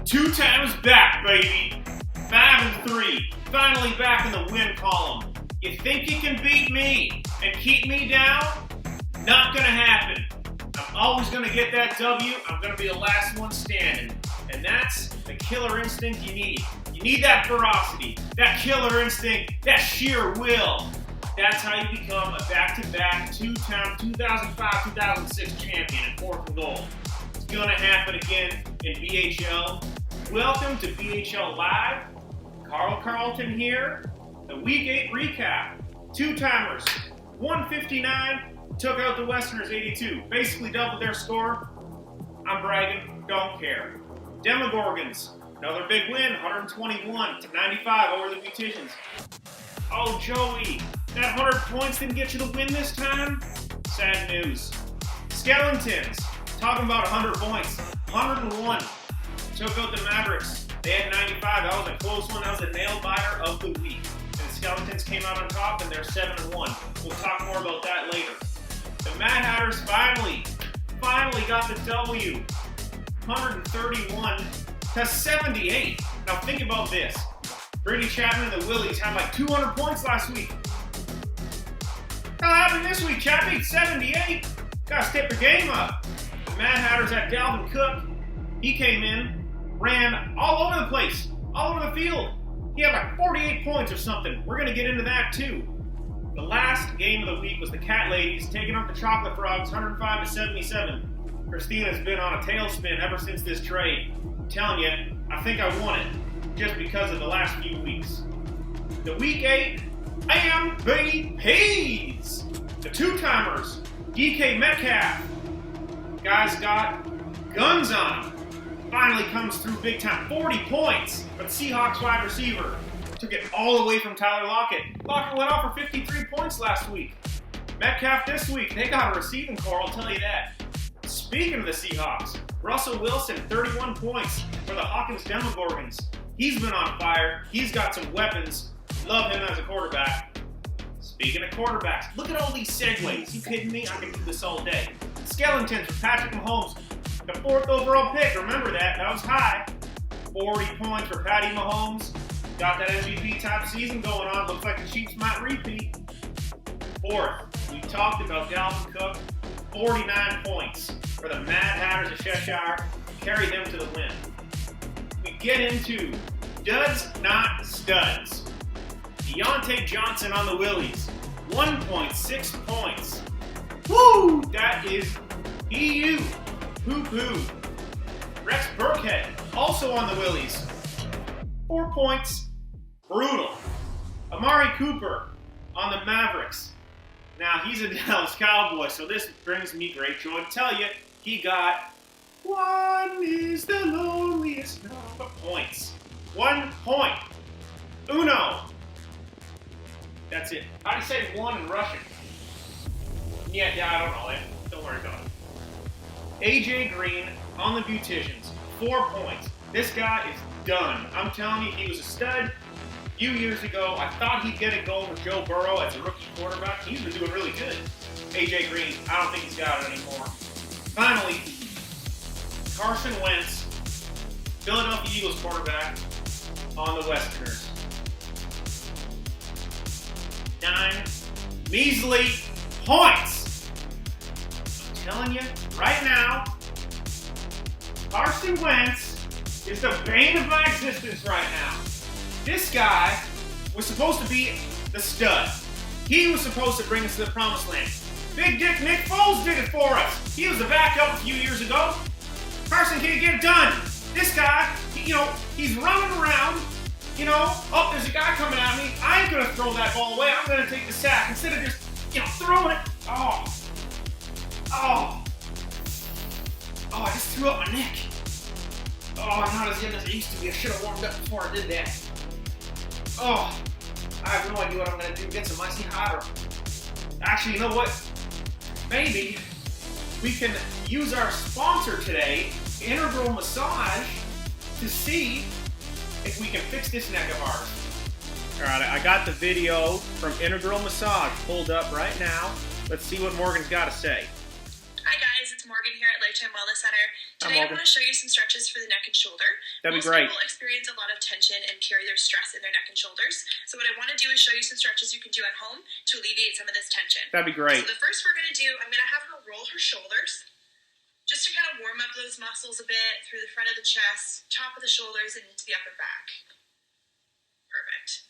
2 times back, baby. 5-3. Finally back in the win column. You think you can beat me and keep me down? Not gonna happen. I'm always gonna get that W. I'm gonna be the last one standing. And that's the killer instinct you need. You need that ferocity, that killer instinct, that sheer will. That's how you become a back-to-back 2-time 2005-2006 champion in 4th and goal. It's gonna happen again in BHL. Welcome to BHL Live. Carl Carlton here. The Week 8 recap. 2-timers, 159, took out the Westerners 82. Basically doubled their score. I'm bragging, don't care. Demogorgons, another big win, 121-95 over the Beauticians. Oh, Joey, that 100 points didn't get you the win this time? Sad news. Skeletons, talking about 100 points, 101. Took out the Mavericks. They had 95. That was a close one. That was a nail-biter of the week. And the Skeletons came out on top, and they're 7-1. We'll talk more about that later. The Mad Hatters finally got the W. 131-78. Now think about this. Brady Chapman and the Willies had like 200 points last week. What happened this week, Chappie? 78. Gotta step your game up. The Mad Hatters had Dalvin Cook. He came in, ran all over the place, all over the field. He had like 48 points or something. We're gonna get into that too. The last game of the week was the Cat Ladies taking up the Chocolate Frogs, 105-77. Christina's been on a tailspin ever since this trade. I'm telling you, I think I won it just because of the last few weeks. The Week 8 MVPs. The 2-timers, DK Metcalf. Guys got guns on him. Finally comes through big time. 40 points for the Seahawks wide receiver. Took it all away from Tyler Lockett. Lockett went off for 53 points last week. Metcalf this week, they got a receiving core, I'll tell you that. Speaking of the Seahawks, Russell Wilson, 31 points for the Hawkins Demogorgons. He's been on fire. He's got some weapons. Love him as a quarterback. Speaking of quarterbacks, look at all these segues. You kidding me? I can do this all day. Skeletons with Patrick Mahomes, the 4th overall pick. Remember that. That was high. 40 points for Patty Mahomes. Got that MVP type season going on. Looks like the Chiefs might repeat. 4th, we talked about Dalvin Cook. 49 points for the Mad Hatters of Cheshire. Carry them to the win. We get into duds, not studs. Deontay Johnson on the Willies. 1.6 points. Woo! That is EU. Poo-poo. Rex Burkhead, also on the Willies. 4 points. Brutal. Amari Cooper on the Mavericks. Now, he's a Dallas Cowboy, so this brings me great joy to tell you he got 1 is the loneliest number points. 1 point. Uno. That's it. How do you say 1 in Russian? Yeah, I don't know it. Don't worry about it. AJ Green on the Beauticians. 4 points. This guy is done. I'm telling you, he was a stud. A few years ago, I thought he'd get it going with Joe Burrow as a rookie quarterback. He's been doing really good. AJ Green, I don't think he's got it anymore. Finally, Carson Wentz, Philadelphia Eagles quarterback, on the Westerners. 9 measly points. I'm telling you, right now, Carson Wentz is the bane of my existence right now. This guy was supposed to be the stud. He was supposed to bring us to the promised land. Big Dick Nick Foles did it for us. He was the backup a few years ago. Carson can't get it done. This guy, he's running around. Oh, there's a guy coming at me. I ain't gonna throw that ball away. I'm gonna take the sack instead of just, throwing it. Oh, I just threw up my neck. Oh, I'm not as young as I used to be. I should have warmed up before I did that. Oh, I have no idea what I'm going to do. Get some icy hot. Actually, you know what? Maybe we can use our sponsor today, Integral Massage, to see if we can fix this neck of ours. All right, I got the video from Integral Massage pulled up right now. Let's see what Morgan's got to say. Hi guys, it's Morgan here at Lifetime Wellness Center. Today I want to show you some stretches for the neck and shoulder. That'd be great. Most people experience a lot of tension and carry their stress in their neck and shoulders. So what I want to do is show you some stretches you can do at home to alleviate some of this tension. That'd be great. So the first we're going to do, I'm going to have her roll her shoulders just to kind of warm up those muscles a bit through the front of the chest, top of the shoulders, and into the upper back. Perfect.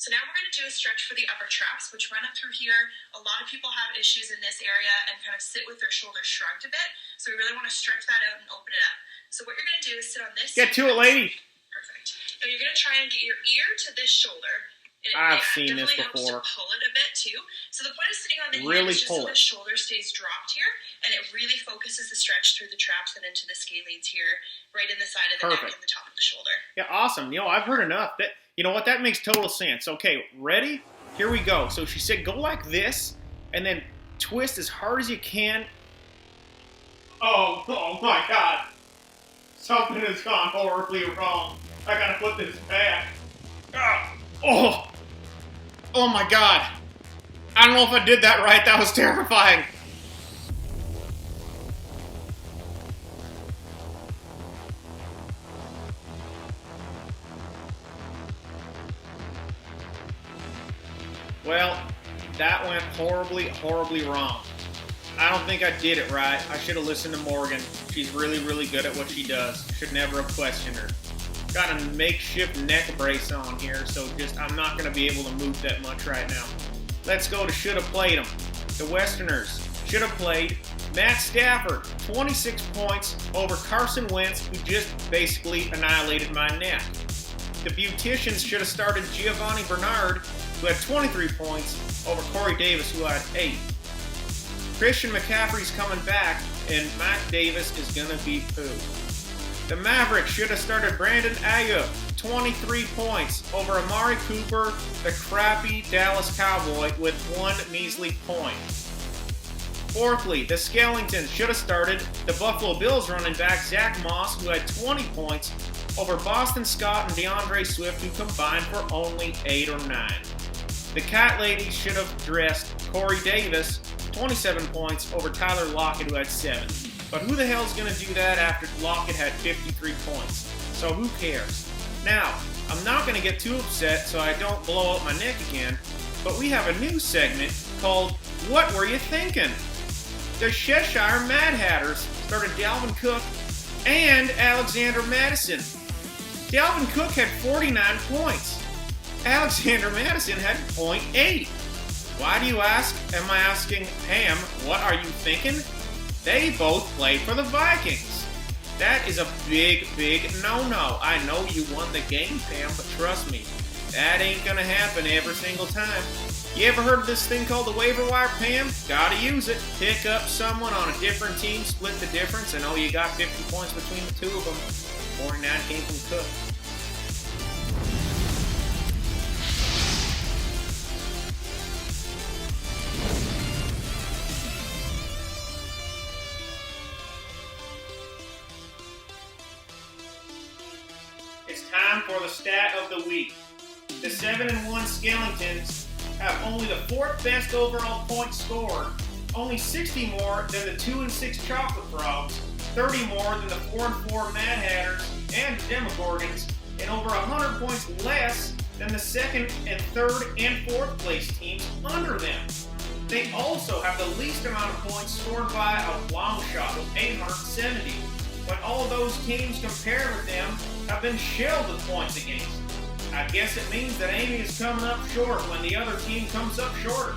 So now we're going to do a stretch for the upper traps, which run up through here. A lot of people have issues in this area and kind of sit with their shoulders shrugged a bit. So we really want to stretch that out and open it up. So what you're going to do is sit on this. Get to it, lady. Perfect. And you're going to try and get your ear to this shoulder. And I've seen this definitely before. helps to pull it a bit too. So the point of sitting on the Really hand is just pull so it. the shoulder stays dropped here, and it really focuses the stretch through the traps and into the scalenes here, right in the side of the neck and the top of the shoulder. Yeah, awesome. I've heard enough. You know what? That makes total sense. Okay, ready? Here we go. So she said go like this, and then twist as hard as you can. Oh my God. Something has gone horribly wrong. I gotta put this back. Oh my God. I don't know if I did that right. That was terrifying. Well, that went horribly, horribly wrong. I don't think I did it right. I should have listened to Morgan. She's really, really good at what she does. Should never have questioned her. Got a makeshift neck brace on here, so I'm not going to be able to move that much right now. Let's go to should have played them. The Westerners should have played Matt Stafford, 26 points over Carson Wentz, who just basically annihilated my neck. The Beauticians should have started Giovanni Bernard, who had 23 points over Corey Davis, who had 8. Christian McCaffrey's coming back, and Matt Davis is going to be poo. The Mavericks should have started Brandon Ayuk, 23 points over Amari Cooper, the crappy Dallas Cowboy, with 1 measly point. Fourthly, the Skellingtons should have started the Buffalo Bills running back Zach Moss, who had 20 points over Boston Scott and DeAndre Swift, who combined for only 8 or 9. The Cat Ladies should have dressed Corey Davis, 27 points over Tyler Lockett, who had 7. But who the hell's going to do that after Lockett had 53 points? So who cares? Now, I'm not going to get too upset so I don't blow up my neck again, but we have a new segment called What Were You Thinking? The Cheshire Mad Hatters started Dalvin Cook and Alexander Madison. Dalvin Cook had 49 points. Alexander Madison had .8. Why do you ask? Am I asking Pam, what are you thinking? They both played for the Vikings. That is a big, big no-no. I know you won the game, Pam, but trust me, that ain't gonna happen every single time. You ever heard of this thing called the waiver wire, Pam? Gotta use it. Pick up someone on a different team, split the difference, and you got 50 points between the two of them. 49 came from Cook. It's time for the stat of the week. The 7-1 Skellingtons have only the 4th best overall points scored, only 60 more than the 2-6 Chocolate Frogs, 30 more than the 4-4 Mad Hatters and Demogorgons, and over 100 points less than the 2nd and 3rd and 4th place teams under them. They also have the least amount of points scored by a long shot with 870, when all those teams compared with them have been shelled with points against. I guess it means that Amy is coming up short when the other team comes up shorter.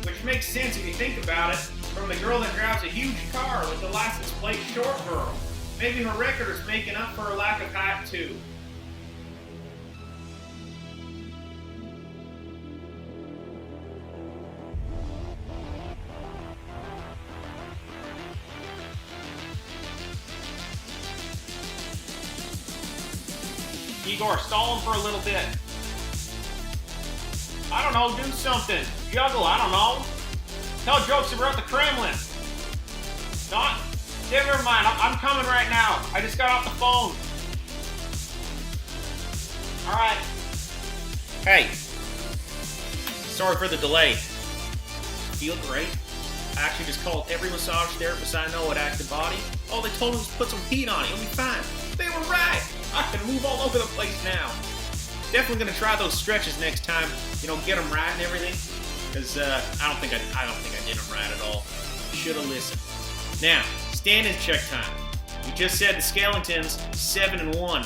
Which makes sense if you think about it, from the girl that drives a huge car with the license plate Short Girl. Maybe her record is making up for her lack of height too. Igor, stall him for a little bit. I don't know, do something. Juggle, I don't know. Tell jokes about the Kremlin. Not, never mind, I'm coming right now. I just got off the phone. Alright. Hey. Sorry for the delay. Feel great? I actually just called every massage therapist I know at Active Body. All they told me was put some heat on it, you'll be fine. They were right. I can move all over the place now. Definitely gonna try those stretches next time. Get them right and everything. Because I don't think I did them right at all. Should have listened. Now, standings check time. We just said the Skelingtons 7-1.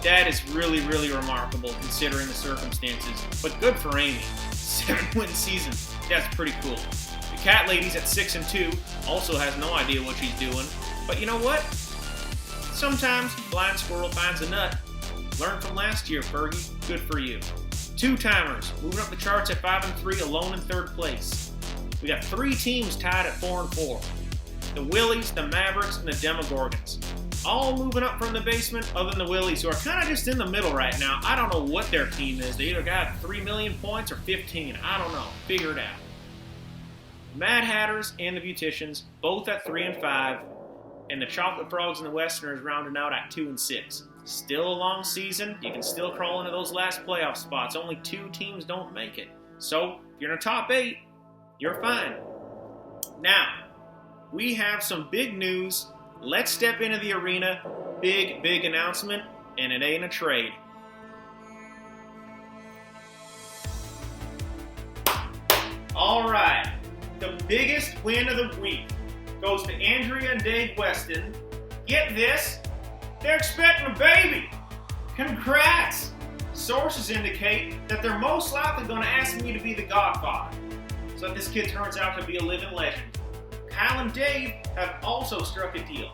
That is really, really remarkable considering the circumstances. But good for Amy. 7-win season. That's pretty cool. The Cat Ladies at 6-2 also has no idea what she's doing. But you know what? Sometimes blind squirrel finds a nut. Learn from last year, Fergie. Good for you. Two-timers moving up the charts at 5-3, alone in third place. We got 3 teams tied at 4-4. The Willies, the Mavericks, and the Demogorgons. All moving up from the basement, other than the Willies, who are kind of just in the middle right now. I don't know what their team is. They either got 3 million points or 15. I don't know. Figure it out. Mad Hatters and the Beauticians, both at 3-5. And the Chocolate Frogs and the Westerners rounding out at 2-6. Still a long season. You can still crawl into those last playoff spots. Only 2 teams don't make it. So, if you're in the top 8, you're fine. Now, we have some big news. Let's step into the arena. Big, big announcement, and it ain't a trade. All right. The biggest win of the week goes to Andrea and Dave Weston. Get this. They're expecting a baby. Congrats. Sources indicate that they're most likely going to ask me to be the godfather. So if this kid turns out to be a living legend. Kyle and Dave have also struck a deal.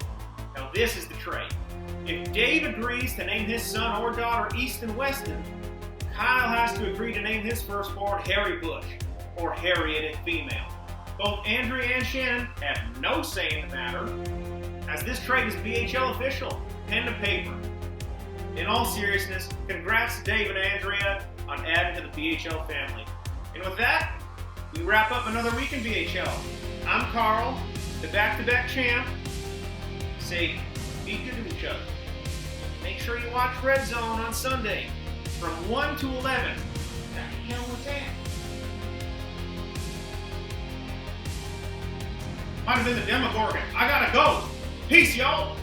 Now this is the trade. If Dave agrees to name his son or daughter Easton Weston, Kyle has to agree to name his firstborn Harry Bush, or Harriet if female. Both Andrea and Shannon have no say in the matter, as this trade is BHL official, pen to paper. In all seriousness, congrats to Dave and Andrea on adding to the BHL family. And with that, we wrap up another week in BHL. I'm Carl, the back-to-back champ. Say, be good to each other. Make sure you watch Red Zone on Sunday from 1 to 11. What the hell was that? Might have been the Demogorgon. I gotta go. Peace, y'all.